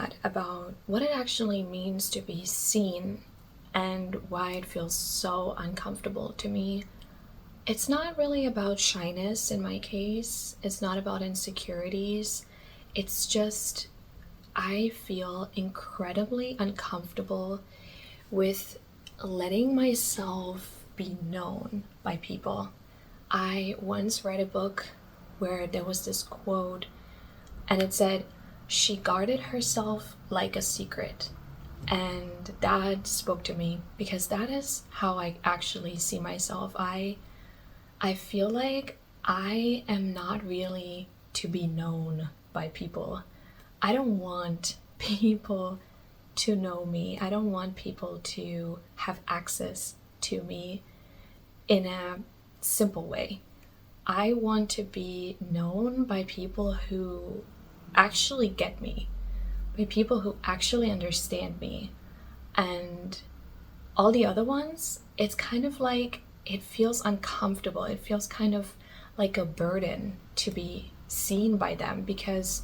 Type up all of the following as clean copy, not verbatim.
lot about what it actually means to be seen and why it feels so uncomfortable to me. It's not really about shyness in my case, it's not about insecurities. It's just I feel incredibly uncomfortable with letting myself be known by people. I once read a book where there was this quote and it said, "She guarded herself like a secret." And that spoke to me because that is how I actually see myself. I feel like I am not really to be known by people. I don't want people to know me. I don't want people to have access to me in a simple way. I want to be known by people who actually get me, by people who actually understand me. And all the other ones, it's kind of like it feels uncomfortable. It feels kind of like a burden to be seen by them because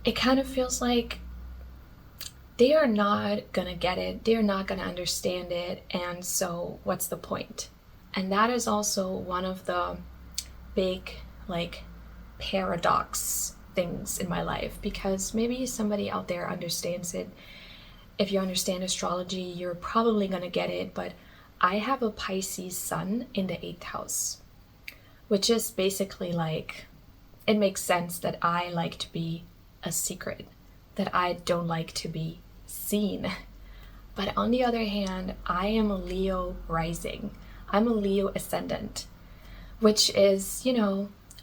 it kind of feels like they are not gonna get it, they're not gonna understand it, and so what's the point? And that is also one of the big, like, paradox things in my life because maybe somebody out there understands it. If you understand astrology, you're probably gonna get it, but I have a Pisces Sun in the 8th house, which is basically like, it makes sense that I like to be a secret, that I don't like to be seen. But on the other hand, I am a Leo rising. I'm a Leo ascendant, which is,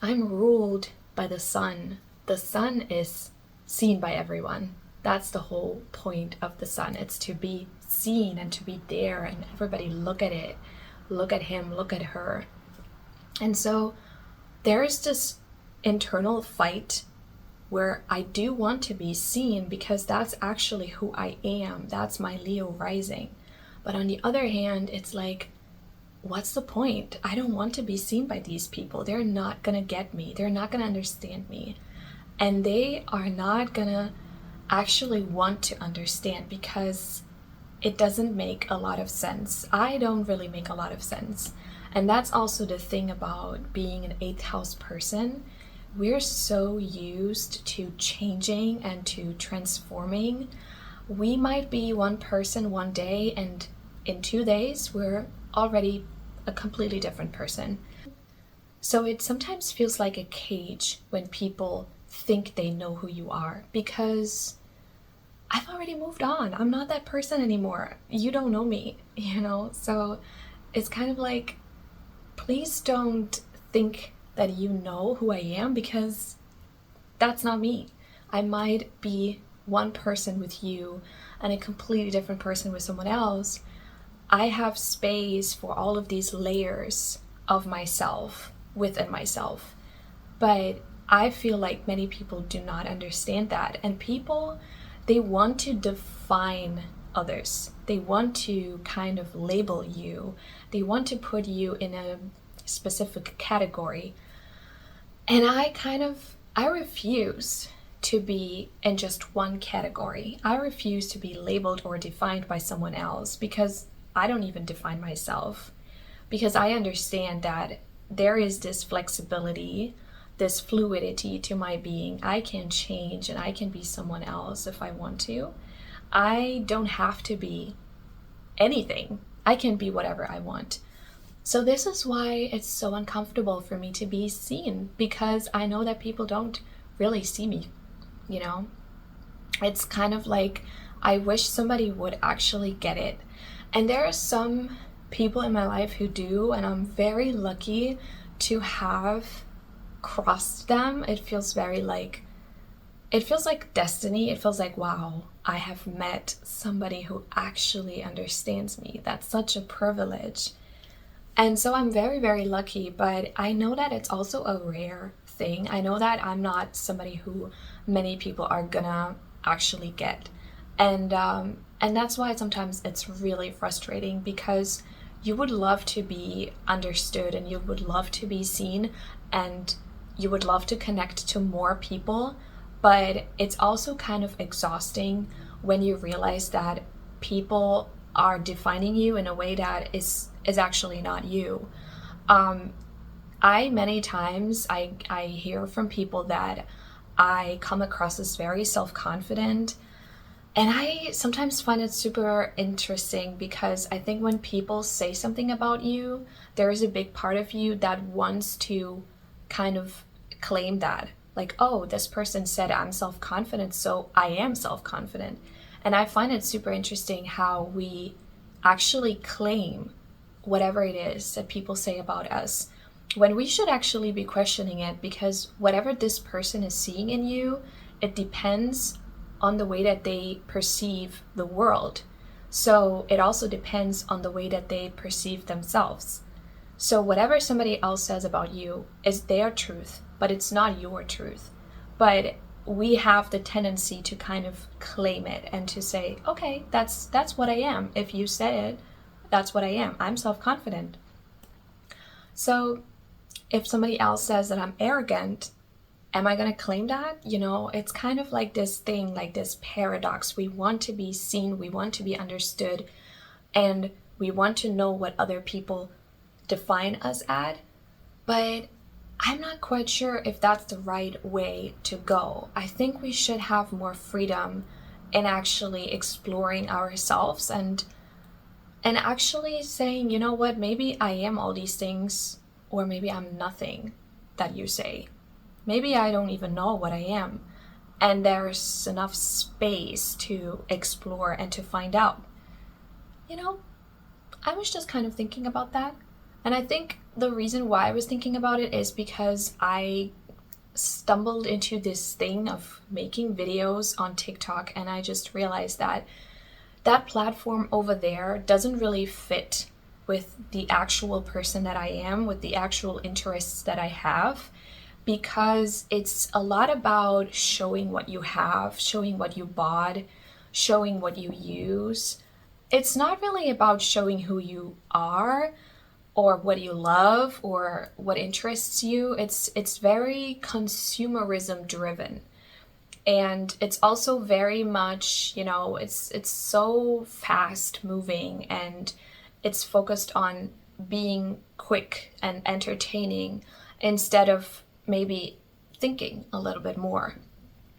I'm ruled by the sun. The sun is seen by everyone. That's the whole point of the sun. It's to be seen and to be there and everybody look at it, look at him, look at her. And so there's this internal fight where I do want to be seen because that's actually who I am. That's my Leo rising. But on the other hand, it's like, what's the point? I don't want to be seen by these people. They're not gonna get me. They're not gonna understand me. And they are not gonna actually want to understand because it doesn't make a lot of sense. I don't really make a lot of sense. And that's also the thing about being an 8th house person. We're so used to changing and to transforming. We might be one person one day and in 2 days we're already a completely different person. So it sometimes feels like a cage when people think they know who you are because I've already moved on. I'm not that person anymore. You don't know me, So it's kind of like, please don't think that you know who I am because that's not me. I might be one person with you and a completely different person with someone else. I have space for all of these layers of myself within myself. But I feel like many people do not understand that. And people, they want to define others. They want to kind of label you. They want to put you in a specific category. And I refuse to be in just one category. I refuse to be labeled or defined by someone else because I don't even define myself. Because I understand that there is this flexibility, this fluidity to my being. I can change and I can be someone else if I want to. I don't have to be anything. I can be whatever I want. So this is why it's so uncomfortable for me to be seen because I know that people don't really see me, It's kind of like I wish somebody would actually get it. And there are some people in my life who do, and I'm very lucky to have crossed them. It feels like destiny. It feels like, wow, I have met somebody who actually understands me. That's such a privilege. And so I'm very, very lucky, but I know that it's also a rare thing. I know that I'm not somebody who many people are gonna actually get. And that's why sometimes it's really frustrating because you would love to be understood and you would love to be seen and you would love to connect to more people, But it's also kind of exhausting when you realize that people are defining you in a way that is actually not you. Um, I many times I hear from people that I come across as very self-confident, and I sometimes find it super interesting because I think when people say something about you, there is a big part of you that wants to kind of claim that. Like, oh, this person said I'm self confident, so I am self confident. And I find it super interesting how we actually claim whatever it is that people say about us when we should actually be questioning it, because whatever this person is seeing in you, it depends on the way that they perceive the world. So it also depends on the way that they perceive themselves. So whatever somebody else says about you is their truth, but it's not your truth. But we have the tendency to kind of claim it and to say, okay, that's what I am. If you said it, that's what I am. I'm self-confident. So if somebody else says that I'm arrogant, am I going to claim that? It's kind of like this thing, like this paradox. We want to be seen, we want to be understood, and we want to know what other people define us at. But I'm not quite sure if that's the right way to go. I think we should have more freedom in actually exploring ourselves and actually saying, you know what, maybe I am all these things, or maybe I'm nothing that you say. Maybe I don't even know what I am. And there's enough space to explore and to find out. I was just kind of thinking about that. And I think the reason why I was thinking about it is because I stumbled into this thing of making videos on TikTok, and I just realized that that platform over there doesn't really fit with the actual person that I am, with the actual interests that I have, because it's a lot about showing what you have, showing what you bought, showing what you use. It's not really about showing who you are or what you love or what interests you. It's very consumerism driven. And it's also very much, it's so fast moving, and it's focused on being quick and entertaining instead of maybe thinking a little bit more.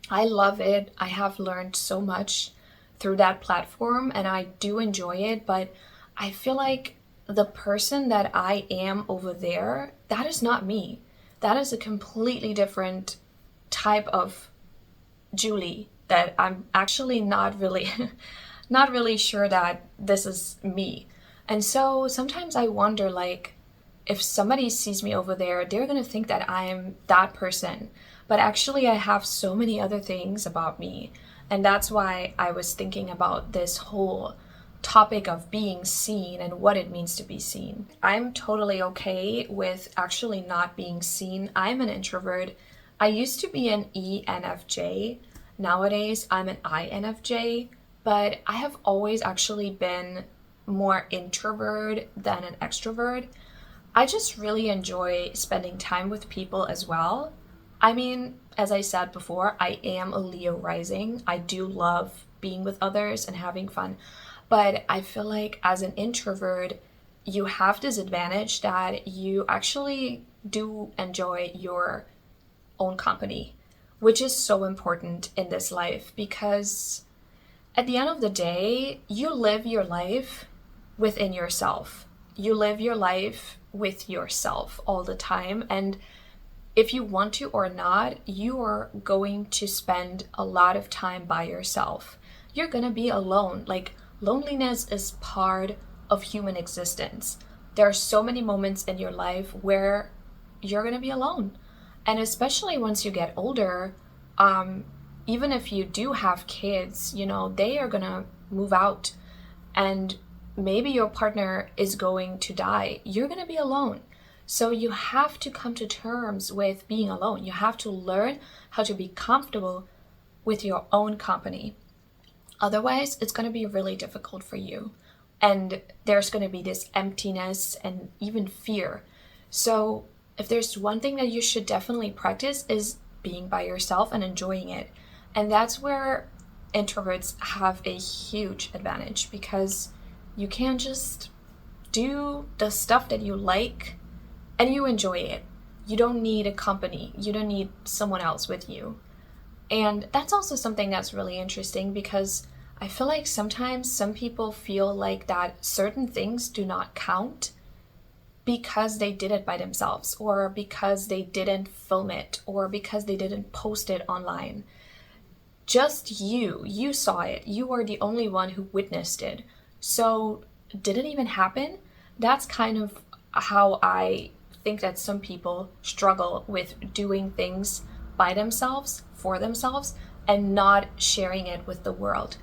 I love it. I have learned so much through that platform and I do enjoy it, but I feel like the person that I am over there, that is not me. That is a completely different type of Juli that I'm actually not really not really sure that this is me. And so sometimes I wonder, like, if somebody sees me over there, they're going to think that I'm that person. But actually I have so many other things about me. And that's why I was thinking about this whole topic of being seen and what it means to be seen. I'm totally okay with actually not being seen. I'm an introvert. I used to be an ENFJ. Nowadays, I'm an INFJ, but I have always actually been more introvert than an extrovert. I just really enjoy spending time with people as well. I mean, as I said before, I am a Leo rising. I do love being with others and having fun. But I feel like as an introvert, you have this advantage that you actually do enjoy your own company, which is so important in this life because at the end of the day, you live your life within yourself. You live your life with yourself all the time. And if you want to or not, you are going to spend a lot of time by yourself. You're going to be alone. Like, loneliness is part of human existence. There are so many moments in your life where you're going to be alone. And especially once you get older, even if you do have kids, they are going to move out and maybe your partner is going to die. You're going to be alone. So you have to come to terms with being alone. You have to learn how to be comfortable with your own company. Otherwise, it's going to be really difficult for you. And there's going to be this emptiness and even fear. So if there's one thing that you should definitely practice is being by yourself and enjoying it. And that's where introverts have a huge advantage, because you can just do the stuff that you like and you enjoy it. You don't need a company. You don't need someone else with you. And that's also something that's really interesting, because I feel like sometimes some people feel like that certain things do not count because they did it by themselves, or because they didn't film it, or because they didn't post it online. Just you saw it. You were the only one who witnessed it. So did it even happen? That's kind of how I think that some people struggle with doing things by themselves, for themselves, and not sharing it with the world.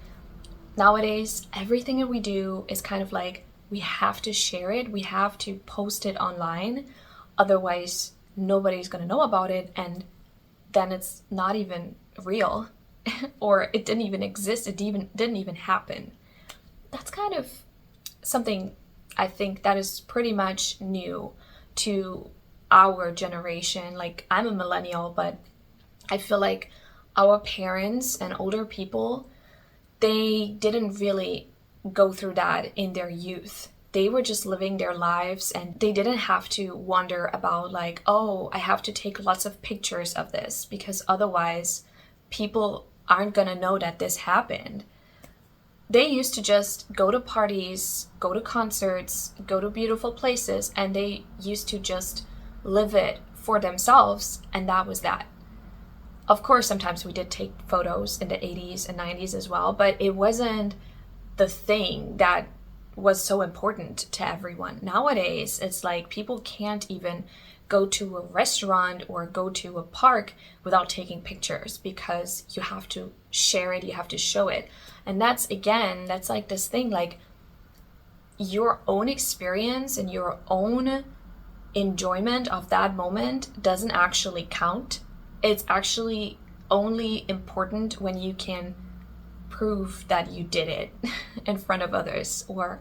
Nowadays, everything that we do is kind of like, we have to share it, we have to post it online, otherwise nobody's going to know about it, and then it's not even real, or it didn't even exist, didn't even happen. That's kind of something I think that is pretty much new to our generation. Like, I'm a millennial, but I feel like our parents and older people, they didn't really go through that in their youth. They were just living their lives, and they didn't have to wonder about like, oh, I have to take lots of pictures of this because otherwise people aren't gonna know that this happened. They used to just go to parties, go to concerts, go to beautiful places, and they used to just live it for themselves, and that was that. Of course, sometimes we did take photos in the 80s and 90s as well, but it wasn't the thing that was so important to everyone. Nowadays, it's like people can't even go to a restaurant or go to a park without taking pictures, because you have to share it, you have to show it. And that's like this thing, like your own experience and your own enjoyment of that moment doesn't actually count. It's actually only important when you can prove that you did it in front of others, or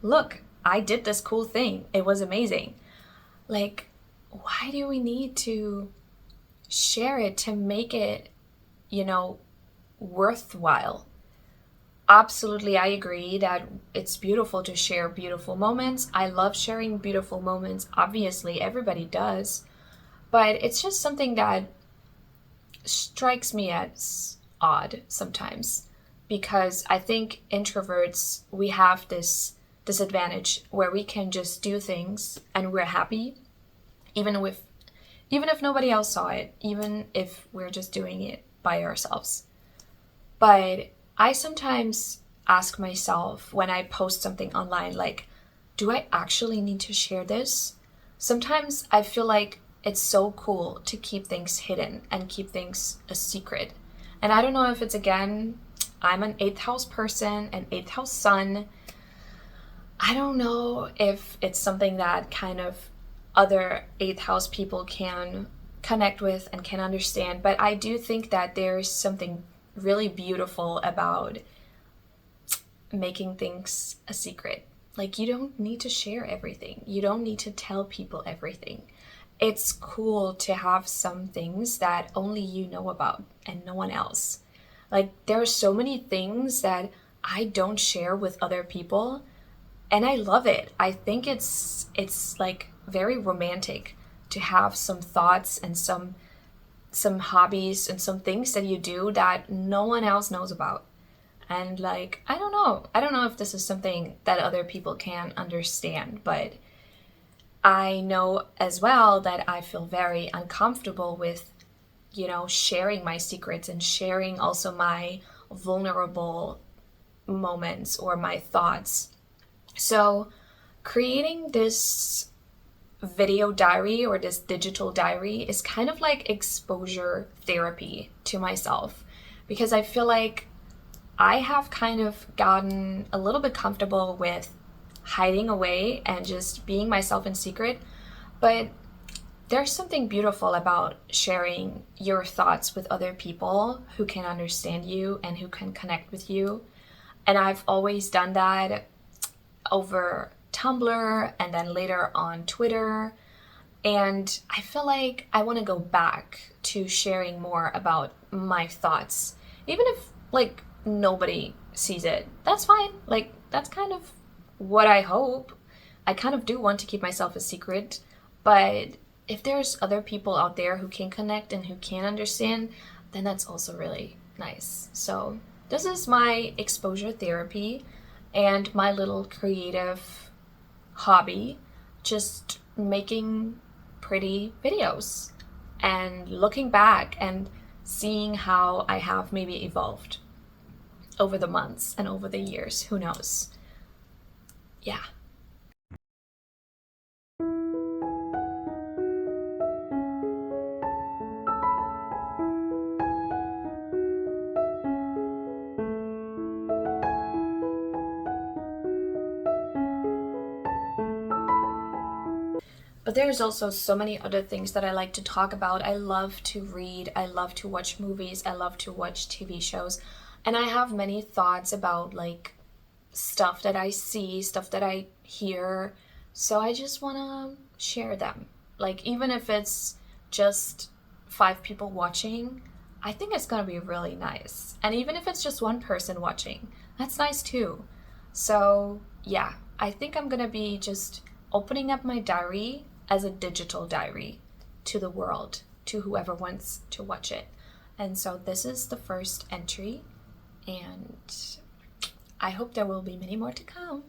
look, I did this cool thing, it was amazing. Like, why do we need to share it to make it, worthwhile? Absolutely, I agree that it's beautiful to share beautiful moments. I love sharing beautiful moments. Obviously, everybody does. But it's just something that strikes me as odd sometimes, because I think introverts, we have this disadvantage where we can just do things and we're happy, even if nobody else saw it, even if we're just doing it by ourselves. But I sometimes ask myself when I post something online, like, do I actually need to share this? Sometimes I feel like it's so cool to keep things hidden and keep things a secret. And I don't know if it's, again, I'm an 8th house person, an 8th house sun. I don't know if it's something that kind of other 8th house people can connect with and can understand, but I do think that there's something really beautiful about making things a secret. Like, you don't need to share everything. You don't need to tell people everything. It's cool to have some things that only you know about and no one else. Like, there are so many things that I don't share with other people, and I love it. I think it's like very romantic to have some thoughts and some hobbies and some things that you do that no one else knows about. And like, I don't know if this is something that other people can understand, but I know as well that I feel very uncomfortable with, sharing my secrets and sharing also my vulnerable moments or my thoughts. So creating this video diary or this digital diary is kind of like exposure therapy to myself, because I feel like I have kind of gotten a little bit comfortable with hiding away and just being myself in secret. But there's something beautiful about sharing your thoughts with other people who can understand you and who can connect with you. And I've always done that over Tumblr and then later on Twitter. And I feel like I want to go back to sharing more about my thoughts. Even if, like, nobody sees it, that's fine. Like, that's kind of what I hope. I kind of do want to keep myself a secret, but if there's other people out there who can connect and who can understand, then that's also really nice. So, this is my exposure therapy and my little creative hobby, just making pretty videos and looking back and seeing how I have maybe evolved over the months and over the years. Who knows? Yeah. But there's also so many other things that I like to talk about. I love to read, I love to watch movies, I love to watch TV shows. And I have many thoughts about like stuff that I see, stuff that I hear. So I just want to share them. Like, even if it's just 5 people watching, I think it's going to be really nice. And even if it's just one person watching, that's nice too. So, yeah, I think I'm going to be just opening up my diary as a digital diary to the world, to whoever wants to watch it. And so this is the first entry, and I hope there will be many more to come.